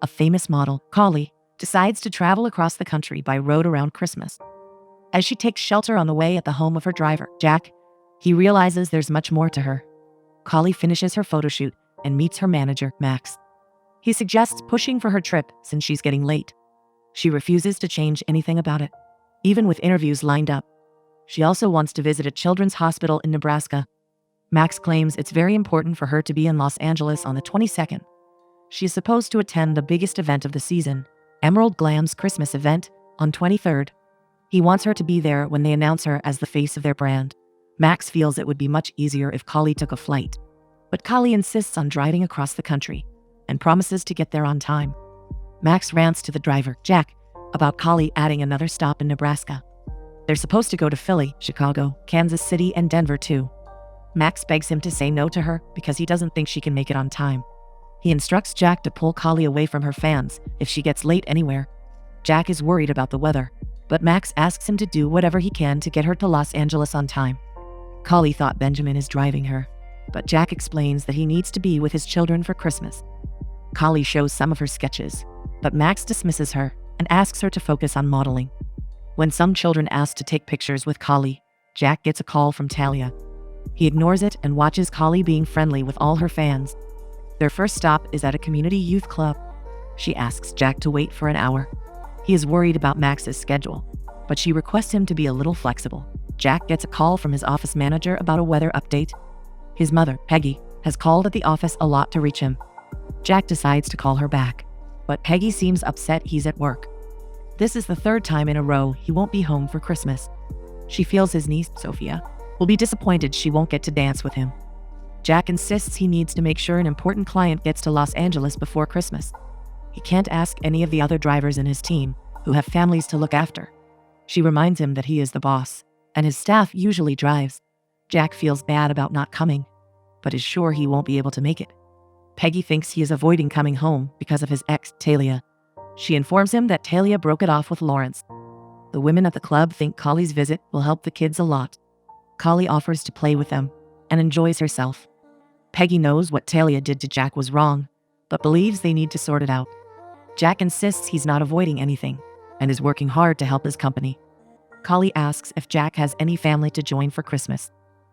a famous model, Collie, decides to travel across the country by road around Christmas. As she takes shelter on the way at the home of her driver, Jack, he realizes there's much more to her. Collie finishes her photo shoot and meets her manager, Max. He suggests pushing for her trip since she's getting late. She refuses to change anything about it, even with interviews lined up. She also wants to visit a children's hospital in Nebraska. Max claims it's very important for her to be in Los Angeles on the 22nd. She is supposed to attend the biggest event of the season, Emerald Glam's Christmas event, on 23rd. He wants her to be there when they announce her as the face of their brand. Max feels it would be much easier if Collie took a flight. But Collie insists on driving across the country and promises to get there on time. Max rants to the driver, Jack, about Collie adding another stop in Nebraska. They're supposed to go to Philly, Chicago, Kansas City, and Denver too. Max begs him to say no to her because he doesn't think she can make it on time. He instructs Jack to pull Collie away from her fans if she gets late anywhere. Jack is worried about the weather, but Max asks him to do whatever he can to get her to Los Angeles on time. Collie thought Benjamin is driving her, but Jack explains that he needs to be with his children for Christmas. Collie shows some of her sketches, but Max dismisses her and asks her to focus on modeling. When some children ask to take pictures with Collie, Jack gets a call from Talia. He ignores it and watches Collie being friendly with all her fans. Their first stop is at a community youth club. She asks Jack to wait for an hour. He is worried about Max's schedule, but she requests him to be a little flexible. Jack gets a call from his office manager about a weather update. His mother, Peggy, has called at the office a lot to reach him. Jack decides to call her back, but Peggy seems upset he's at work. This is the third time in a row he won't be home for Christmas. She feels his niece, Sophia, will be disappointed she won't get to dance with him. Jack insists he needs to make sure an important client gets to Los Angeles before Christmas. He can't ask any of the other drivers in his team, who have families to look after. She reminds him that he is the boss, and his staff usually drives. Jack feels bad about not coming, but is sure he won't be able to make it. Peggy thinks he is avoiding coming home because of his ex, Talia. She informs him that Talia broke it off with Lawrence. The women at the club think Collie's visit will help the kids a lot. Collie offers to play with them and enjoys herself. Peggy knows what Talia did to Jack was wrong, but believes they need to sort it out. Jack insists he's not avoiding anything and is working hard to help his company. Collie asks if Jack has any family to join for Christmas.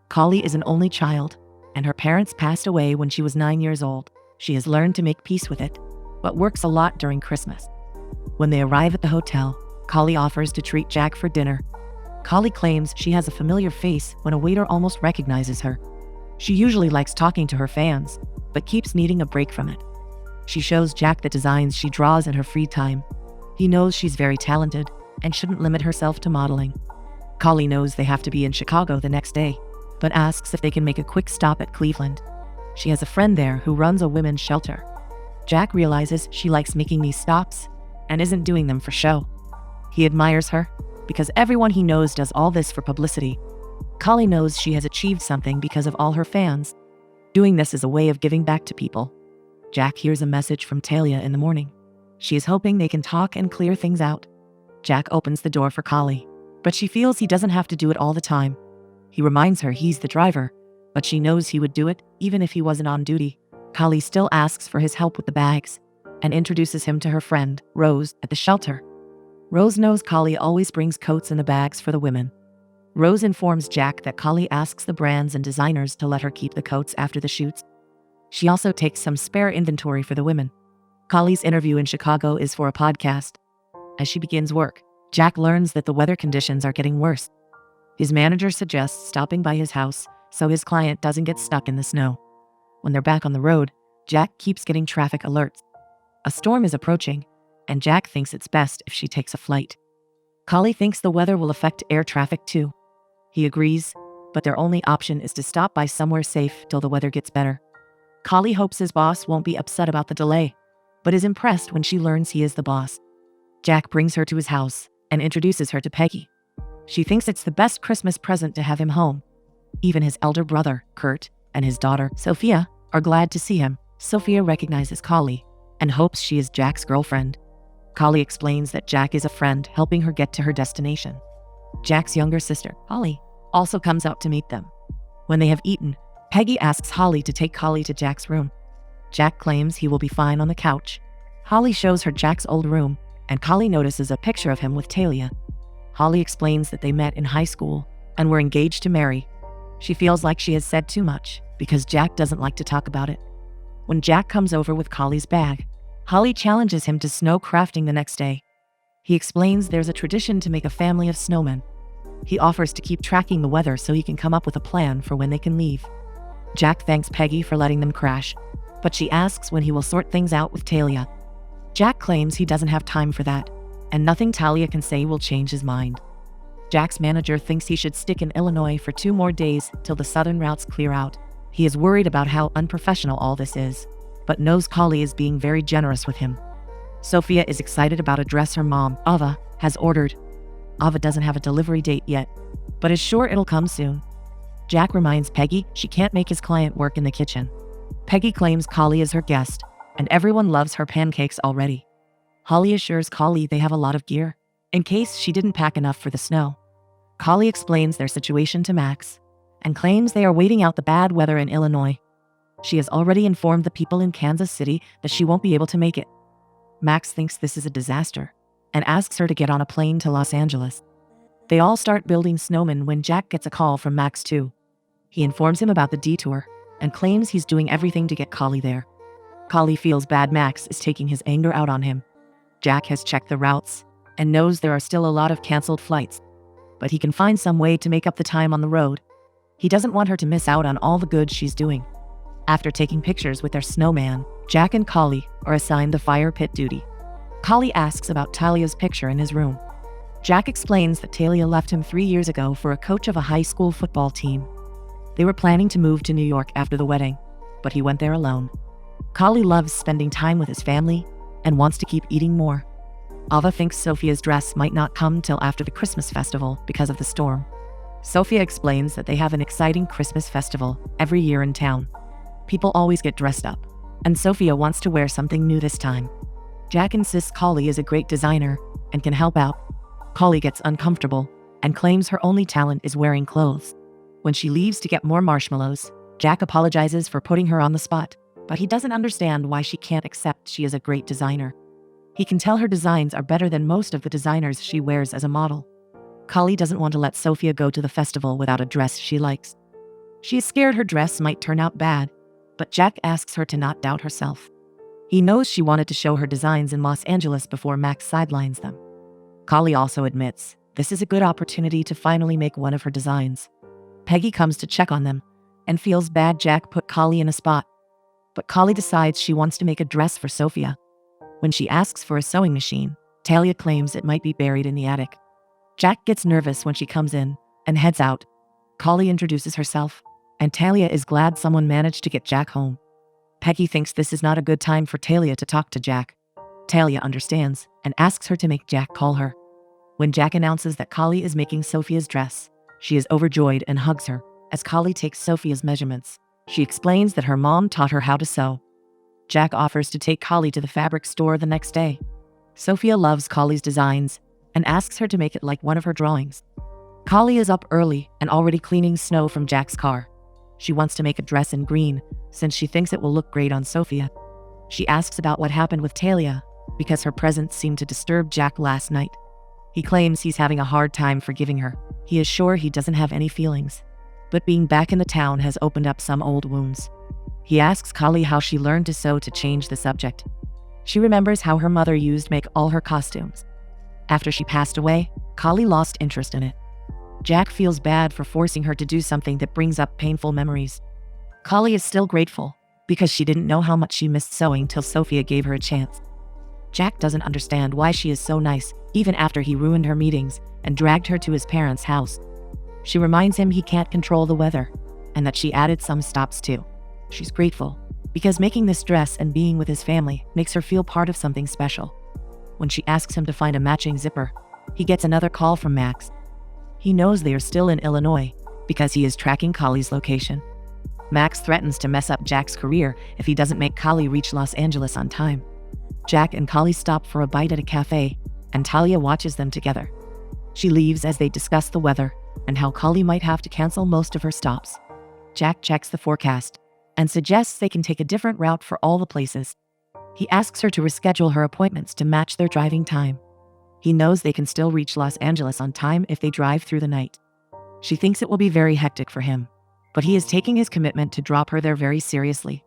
Collie is an only child, and her parents passed away when she was 9 years old. She has learned to make peace with it, but works a lot during Christmas. When they arrive at the hotel, Collie offers to treat Jack for dinner. Collie claims she has a familiar face when a waiter almost recognizes her. She usually likes talking to her fans, but keeps needing a break from it. She shows Jack the designs she draws in her free time. He knows she's very talented and shouldn't limit herself to modeling. Collie knows they have to be in Chicago the next day, but asks if they can make a quick stop at Cleveland. She has a friend there who runs a women's shelter. Jack realizes she likes making these stops and isn't doing them for show. He admires her because everyone he knows does all this for publicity. Collie knows she has achieved something because of all her fans. Doing this is a way of giving back to people. Jack hears a message from Talia in the morning. She is hoping they can talk and clear things out. Jack opens the door for Collie, but she feels he doesn't have to do it all the time. He reminds her he's the driver, but she knows he would do it even if he wasn't on duty. Collie still asks for his help with the bags and introduces him to her friend, Rose, at the shelter. Rose knows Collie always brings coats in the bags for the women. Rose informs Jack that Collie asks the brands and designers to let her keep the coats after the shoots. She also takes some spare inventory for the women. Collie's interview in Chicago is for a podcast. As she begins work, Jack learns that the weather conditions are getting worse. His manager suggests stopping by his house so his client doesn't get stuck in the snow. When they're back on the road, Jack keeps getting traffic alerts. A storm is approaching, and Jack thinks it's best if she takes a flight. Collie thinks the weather will affect air traffic too. He agrees, but their only option is to stop by somewhere safe till the weather gets better. Collie hopes his boss won't be upset about the delay, but is impressed when she learns he is the boss. Jack brings her to his house and introduces her to Peggy. She thinks it's the best Christmas present to have him home. Even his elder brother, Kurt, and his daughter, Sophia, are glad to see him. Sophia recognizes Collie and hopes she is Jack's girlfriend. Collie explains that Jack is a friend helping her get to her destination. Jack's younger sister, Holly, also comes out to meet them. When they have eaten, Peggy asks Holly to take Collie to Jack's room. Jack claims he will be fine on the couch. Holly shows her Jack's old room, and Holly notices a picture of him with Talia. Holly explains that they met in high school and were engaged to marry. She feels like she has said too much because Jack doesn't like to talk about it. When Jack comes over with Holly's bag, Holly challenges him to snow crafting the next day. He explains there's a tradition to make a family of snowmen. He offers to keep tracking the weather so he can come up with a plan for when they can leave. Jack thanks Peggy for letting them crash, but she asks when he will sort things out with Talia. Jack claims he doesn't have time for that, and nothing Talia can say will change his mind. Jack's manager thinks he should stick in Illinois for 2 more days till the southern routes clear out. He is worried about how unprofessional all this is, but knows Holly is being very generous with him. Sophia is excited about a dress her mom, Ava, has ordered. Ava doesn't have a delivery date yet, but is sure it'll come soon. Jack reminds Peggy she can't make his client work in the kitchen. Peggy claims Holly is her guest, and everyone loves her pancakes already. Holly assures Holly they have a lot of gear, in case she didn't pack enough for the snow. Holly explains their situation to Max, and claims they are waiting out the bad weather in Illinois. She has already informed the people in Kansas City that she won't be able to make it. Max thinks this is a disaster, and asks her to get on a plane to Los Angeles. They all start building snowmen when Jack gets a call from Max too. He informs him about the detour, and claims he's doing everything to get Holly there. Holly feels bad Max is taking his anger out on him. Jack has checked the routes, and knows there are still a lot of canceled flights, but he can find some way to make up the time on the road. He doesn't want her to miss out on all the good she's doing. After taking pictures with their snowman, Jack and Holly are assigned the fire pit duty. Holly asks about Talia's picture in his room. Jack explains that Talia left him 3 years ago for a coach of a high school football team. They were planning to move to New York after the wedding, but he went there alone. Holly loves spending time with his family and wants to keep eating more. Ava thinks Sophia's dress might not come till after the Christmas festival because of the storm. Sophia explains that they have an exciting Christmas festival every year in town. People always get dressed up, and Sophia wants to wear something new this time. Jack insists Holly is a great designer and can help out. Holly gets uncomfortable and claims her only talent is wearing clothes. When she leaves to get more marshmallows, Jack apologizes for putting her on the spot, but he doesn't understand why she can't accept she is a great designer. He can tell her designs are better than most of the designers she wears as a model. Holly doesn't want to let Sophia go to the festival without a dress she likes. She is scared her dress might turn out bad, but Jack asks her to not doubt herself. He knows she wanted to show her designs in Los Angeles before Max sidelines them. Holly also admits this is a good opportunity to finally make one of her designs. Peggy comes to check on them and feels bad Jack put Holly in a spot. But Holly decides she wants to make a dress for Sophia. When she asks for a sewing machine, Talia claims it might be buried in the attic. Jack gets nervous when she comes in and heads out. Holly introduces herself, and Talia is glad someone managed to get Jack home. Peggy thinks this is not a good time for Talia to talk to Jack. Talia understands and asks her to make Jack call her. When Jack announces that Holly is making Sophia's dress, she is overjoyed and hugs her as Holly takes Sophia's measurements. She explains that her mom taught her how to sew. Jack offers to take Holly to the fabric store the next day. Sophia loves Holly's designs and asks her to make it like one of her drawings. Holly is up early and already cleaning snow from Jack's car. She wants to make a dress in green since she thinks it will look great on Sophia. She asks about what happened with Talia because her presence seemed to disturb Jack last night. He claims he's having a hard time forgiving her. He is sure he doesn't have any feelings, but being back in the town has opened up some old wounds. He asks Holly how she learned to sew to change the subject. She remembers how her mother used to make all her costumes. After she passed away, Holly lost interest in it. Jack feels bad for forcing her to do something that brings up painful memories. Holly is still grateful because she didn't know how much she missed sewing till Sophia gave her a chance. Jack doesn't understand why she is so nice, even after he ruined her meetings and dragged her to his parents' house. She reminds him he can't control the weather, and that she added some stops too. She's grateful, because making this dress and being with his family makes her feel part of something special. When she asks him to find a matching zipper, he gets another call from Max. He knows they are still in Illinois, because he is tracking Holly's location. Max threatens to mess up Jack's career if he doesn't make Holly reach Los Angeles on time. Jack and Holly stop for a bite at a cafe, and Talia watches them together. She leaves as they discuss the weather and how Holly might have to cancel most of her stops. Jack checks the forecast and suggests they can take a different route for all the places. He asks her to reschedule her appointments to match their driving time. He knows they can still reach Los Angeles on time if they drive through the night. She thinks it will be very hectic for him, but he is taking his commitment to drop her there very seriously.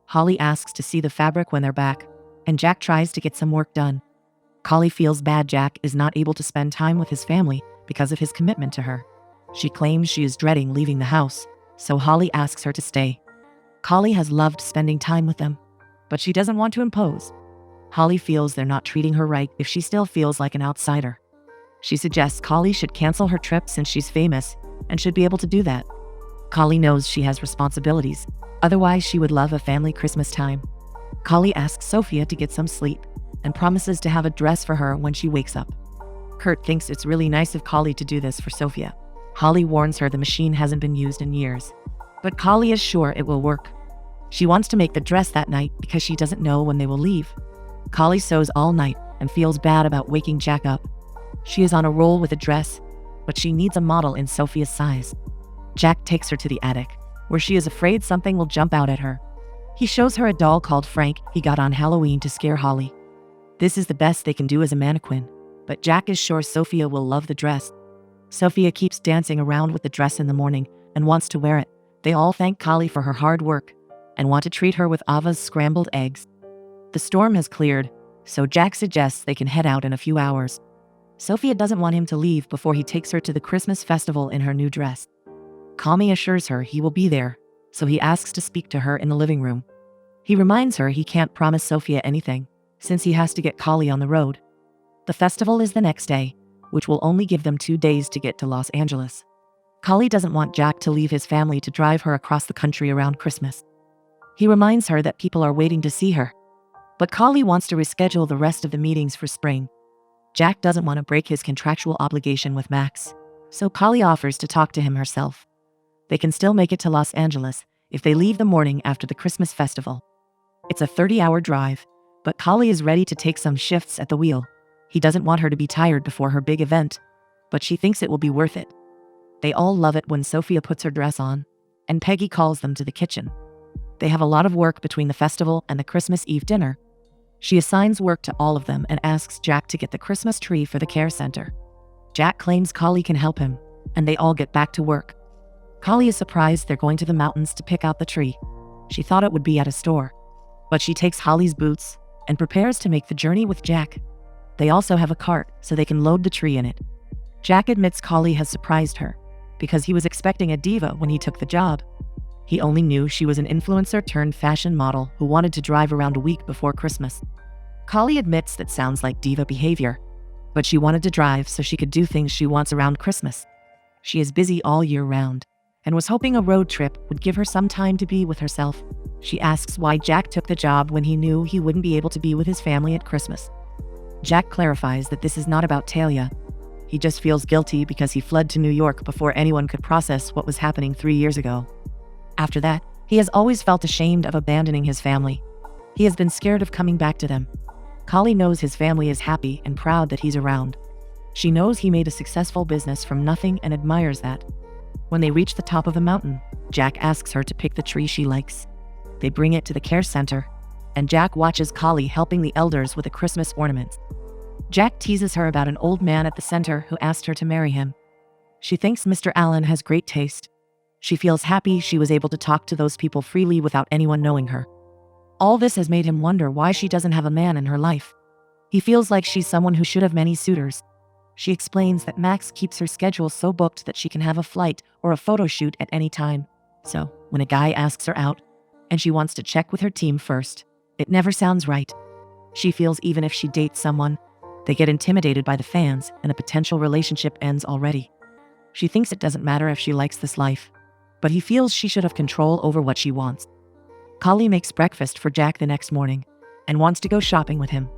Holly asks to see the fabric when they're back, and Jack tries to get some work done. Holly feels bad Jack is not able to spend time with his family because of his commitment to her. She claims she is dreading leaving the house, so Holly asks her to stay. Holly has loved spending time with them, but she doesn't want to impose. Holly feels they're not treating her right if she still feels like an outsider. She suggests Holly should cancel her trip since she's famous and should be able to do that. Holly knows she has responsibilities, otherwise she would love a family Christmas time. Holly asks Sophia to get some sleep and promises to have a dress for her when she wakes up. Kurt thinks it's really nice of Holly to do this for Sophia. Holly warns her the machine hasn't been used in years, but Holly is sure it will work. She wants to make the dress that night because she doesn't know when they will leave. Holly sews all night and feels bad about waking Jack up. She is on a roll with a dress, but she needs a model in Sophia's size. Jack takes her to the attic, where she is afraid something will jump out at her. He shows her a doll called Frank he got on Halloween to scare Holly. This is the best they can do as a mannequin, but Jack is sure Sophia will love the dress. Sophia keeps dancing around with the dress in the morning and wants to wear it. They all thank Holly for her hard work and want to treat her with Ava's scrambled eggs. The storm has cleared, so Jack suggests they can head out in a few hours. Sophia doesn't want him to leave before he takes her to the Christmas festival in her new dress. Kami assures her he will be there, so he asks to speak to her in the living room. He reminds her he can't promise Sophia anything, since he has to get Holly on the road. The festival is the next day, which will only give them 2 days to get to Los Angeles. Holly doesn't want Jack to leave his family to drive her across the country around Christmas. He reminds her that people are waiting to see her, but Holly wants to reschedule the rest of the meetings for spring. Jack doesn't want to break his contractual obligation with Max, so Holly offers to talk to him herself. They can still make it to Los Angeles if they leave the morning after the Christmas festival. It's a 30-hour drive, but Holly is ready to take some shifts at the wheel. He doesn't want her to be tired before her big event, but she thinks it will be worth it. They all love it when Sophia puts her dress on, and Peggy calls them to the kitchen. They have a lot of work between the festival and the Christmas Eve dinner. She assigns work to all of them and asks Jack to get the Christmas tree for the care center. Jack claims Holly can help him, and they all get back to work. Holly is surprised they're going to the mountains to pick out the tree. She thought it would be at a store, but she takes Holly's boots and prepares to make the journey with Jack. They also have a cart so they can load the tree in it. Jack admits Holly has surprised her, because he was expecting a diva when he took the job. He only knew she was an influencer turned fashion model who wanted to drive around a week before Christmas. Holly admits that sounds like diva behavior, but she wanted to drive so she could do things she wants around Christmas. She is busy all year round and was hoping a road trip would give her some time to be with herself. She asks why Jack took the job when he knew he wouldn't be able to be with his family at Christmas. Jack clarifies that this is not about Talia. He just feels guilty because he fled to New York before anyone could process what was happening 3 years ago. After that, he has always felt ashamed of abandoning his family. He has been scared of coming back to them. Holly knows his family is happy and proud that he's around. She knows he made a successful business from nothing and admires that. When they reach the top of the mountain, Jack asks her to pick the tree she likes. They bring it to the care center, and Jack watches Holly helping the elders with the Christmas ornaments. Jack teases her about an old man at the center who asked her to marry him. She thinks Mr. Allen has great taste. She feels happy she was able to talk to those people freely without anyone knowing her. All this has made him wonder why she doesn't have a man in her life. He feels like she's someone who should have many suitors. She explains that Max keeps her schedule so booked that she can have a flight or a photo shoot at any time. So, when a guy asks her out, and she wants to check with her team first, it never sounds right. She feels even if she dates someone, they get intimidated by the fans and a potential relationship ends already. She thinks it doesn't matter if she likes this life, but he feels she should have control over what she wants. Holly makes breakfast for Jack the next morning and wants to go shopping with him.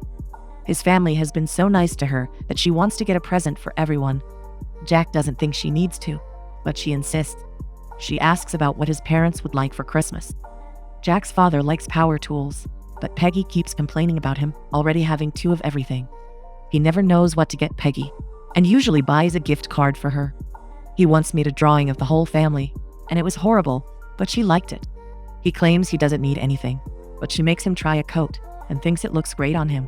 His family has been so nice to her that she wants to get a present for everyone. Jack doesn't think she needs to, but she insists. She asks about what his parents would like for Christmas. Jack's father likes power tools, but Peggy keeps complaining about him already having 2 of everything. He never knows what to get Peggy, and usually buys a gift card for her. He once made a drawing of the whole family, and it was horrible, but she liked it. He claims he doesn't need anything, but she makes him try a coat and thinks it looks great on him.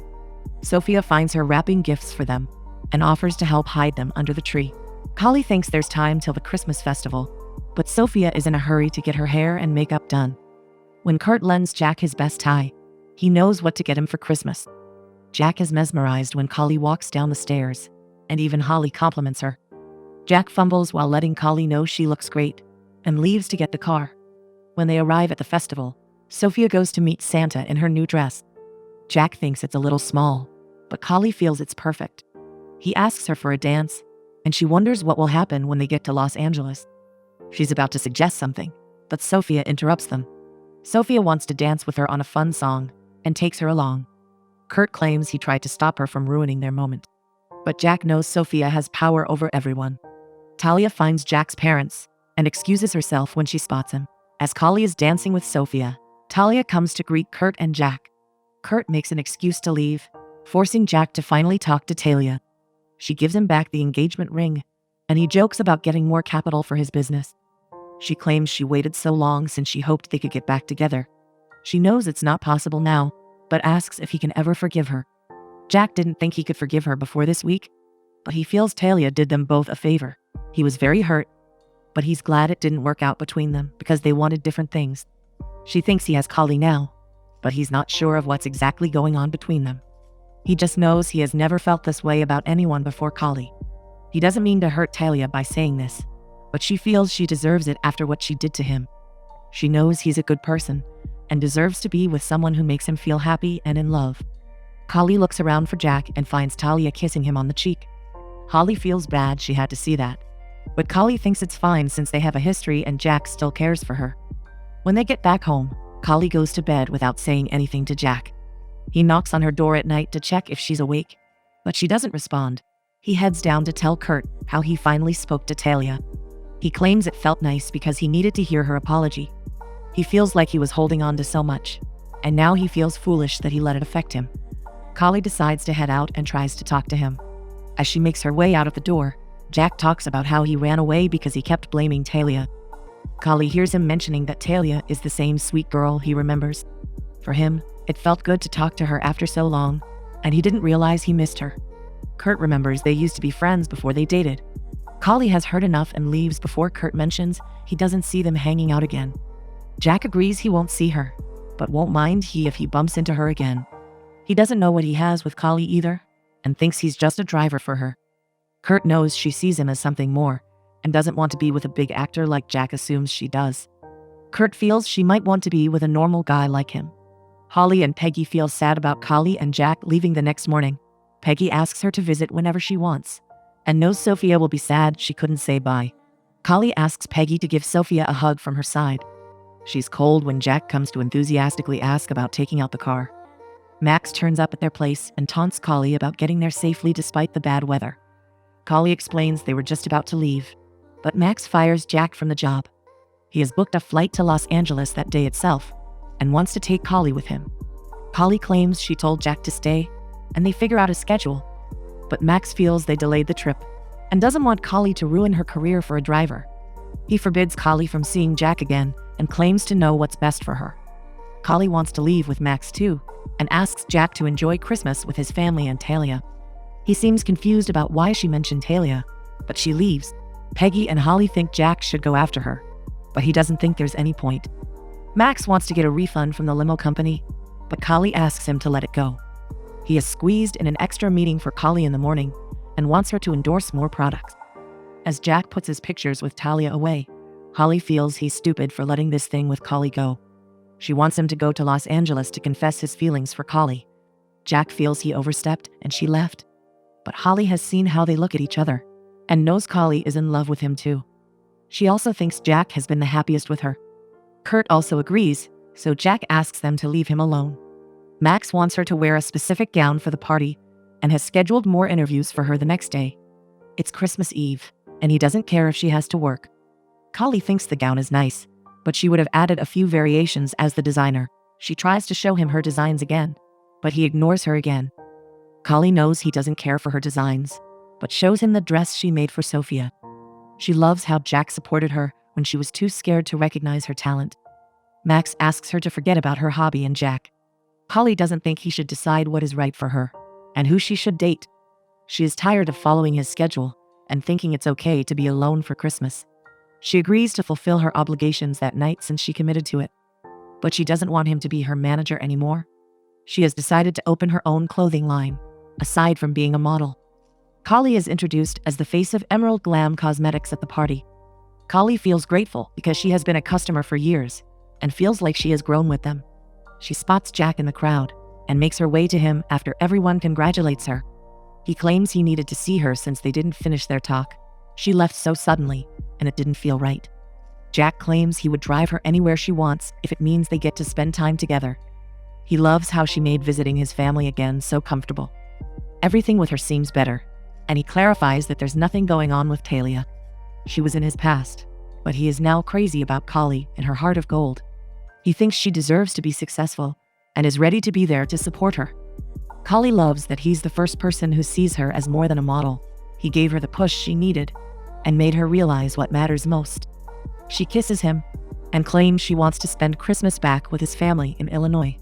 Sophia finds her wrapping gifts for them and offers to help hide them under the tree. Kali thinks there's time till the Christmas festival, but Sophia is in a hurry to get her hair and makeup done. When Kurt lends Jack his best tie, he knows what to get him for Christmas. Jack is mesmerized when Kali walks down the stairs, and even Holly compliments her. Jack fumbles while letting Kali know she looks great, and leaves to get the car. When they arrive at the festival, Sophia goes to meet Santa in her new dress. Jack thinks it's a little small, but Kali feels it's perfect. He asks her for a dance, and she wonders what will happen when they get to Los Angeles. She's about to suggest something, but Sophia interrupts them. Sophia wants to dance with her on a fun song, and takes her along. Kurt claims he tried to stop her from ruining their moment. But Jack knows Sophia has power over everyone. Talia finds Jack's parents, and excuses herself when she spots him. As Kali is dancing with Sophia, Talia comes to greet Kurt and Jack. Kurt makes an excuse to leave, forcing Jack to finally talk to Talia. She gives him back the engagement ring, and he jokes about getting more capital for his business. She claims she waited so long since she hoped they could get back together. She knows it's not possible now, but asks if he can ever forgive her. Jack didn't think he could forgive her before this week, but he feels Talia did them both a favor. He was very hurt, but he's glad it didn't work out between them because they wanted different things. She thinks he has Kali now, but he's not sure of what's exactly going on between them. He just knows he has never felt this way about anyone before Kali. He doesn't mean to hurt Talia by saying this, but she feels she deserves it after what she did to him. She knows he's a good person and deserves to be with someone who makes him feel happy and in love. Kali looks around for Jack and finds Talia kissing him on the cheek. Holly feels bad she had to see that, but Kali thinks it's fine since they have a history and Jack still cares for her. When they get back home, Kali goes to bed without saying anything to Jack. He knocks on her door at night to check if she's awake, but she doesn't respond. He heads down to tell Kurt how he finally spoke to Talia. He claims it felt nice because he needed to hear her apology. He feels like he was holding on to so much, and now he feels foolish that he let it affect him. Kali decides to head out and tries to talk to him. As she makes her way out of the door, Jack talks about how he ran away because he kept blaming Talia. Kali hears him mentioning that Talia is the same sweet girl he remembers. For him, it felt good to talk to her after so long, and he didn't realize he missed her. Kurt remembers they used to be friends before they dated. Kali has heard enough and leaves before Kurt mentions he doesn't see them hanging out again. Jack agrees he won't see her, but won't mind if he bumps into her again. He doesn't know what he has with Kali either, and thinks he's just a driver for her. Kurt knows she sees him as something more, and doesn't want to be with a big actor like Jack assumes she does. Kurt feels she might want to be with a normal guy like him. Holly and Peggy feel sad about Kali and Jack leaving the next morning. Peggy asks her to visit whenever she wants, and knows Sophia will be sad she couldn't say bye. Kali asks Peggy to give Sophia a hug from her side. She's cold when Jack comes to enthusiastically ask about taking out the car. Max turns up at their place and taunts Kali about getting there safely despite the bad weather. Kali explains they were just about to leave, but Max fires Jack from the job. He has booked a flight to Los Angeles that day itself, and wants to take Kali with him. Kali claims she told Jack to stay, and they figure out a schedule. But Max feels they delayed the trip, and doesn't want Kali to ruin her career for a driver. He forbids Kali from seeing Jack again, and claims to know what's best for her. Kali wants to leave with Max too, and asks Jack to enjoy Christmas with his family and Talia. He seems confused about why she mentioned Talia, but she leaves. Peggy and Holly think Jack should go after her, but he doesn't think there's any point. Max wants to get a refund from the limo company, but Kali asks him to let it go. He is squeezed in an extra meeting for Kali in the morning, and wants her to endorse more products. As Jack puts his pictures with Talia away, Holly feels he's stupid for letting this thing with Kali go. She wants him to go to Los Angeles to confess his feelings for Kali. Jack feels he overstepped and she left. But Holly has seen how they look at each other, and knows Kali is in love with him too. She also thinks Jack has been the happiest with her. Kurt also agrees, so Jack asks them to leave him alone. Max wants her to wear a specific gown for the party, and has scheduled more interviews for her the next day. It's Christmas Eve, and he doesn't care if she has to work. Kali thinks the gown is nice, but she would have added a few variations as the designer. She tries to show him her designs again, but he ignores her again. Kali knows he doesn't care for her designs, but shows him the dress she made for Sophia. She loves how Jack supported her when she was too scared to recognize her talent. Max asks her to forget about her hobby and Jack. Holly doesn't think he should decide what is right for her and who she should date. She is tired of following his schedule and thinking it's okay to be alone for Christmas. She agrees to fulfill her obligations that night since she committed to it. But she doesn't want him to be her manager anymore. She has decided to open her own clothing line, aside from being a model. Kali is introduced as the face of Emerald Glam Cosmetics at the party. Kali feels grateful because she has been a customer for years and feels like she has grown with them. She spots Jack in the crowd and makes her way to him after everyone congratulates her. He claims he needed to see her since they didn't finish their talk. She left so suddenly, and it didn't feel right. Jack claims he would drive her anywhere she wants if it means they get to spend time together. He loves how she made visiting his family again so comfortable. Everything with her seems better, and he clarifies that there's nothing going on with Talia. She was in his past, but he is now crazy about Kali and her heart of gold. He thinks she deserves to be successful and is ready to be there to support her. Kali loves that he's the first person who sees her as more than a model. He gave her the push she needed and made her realize what matters most. She kisses him and claims she wants to spend Christmas back with his family in Illinois.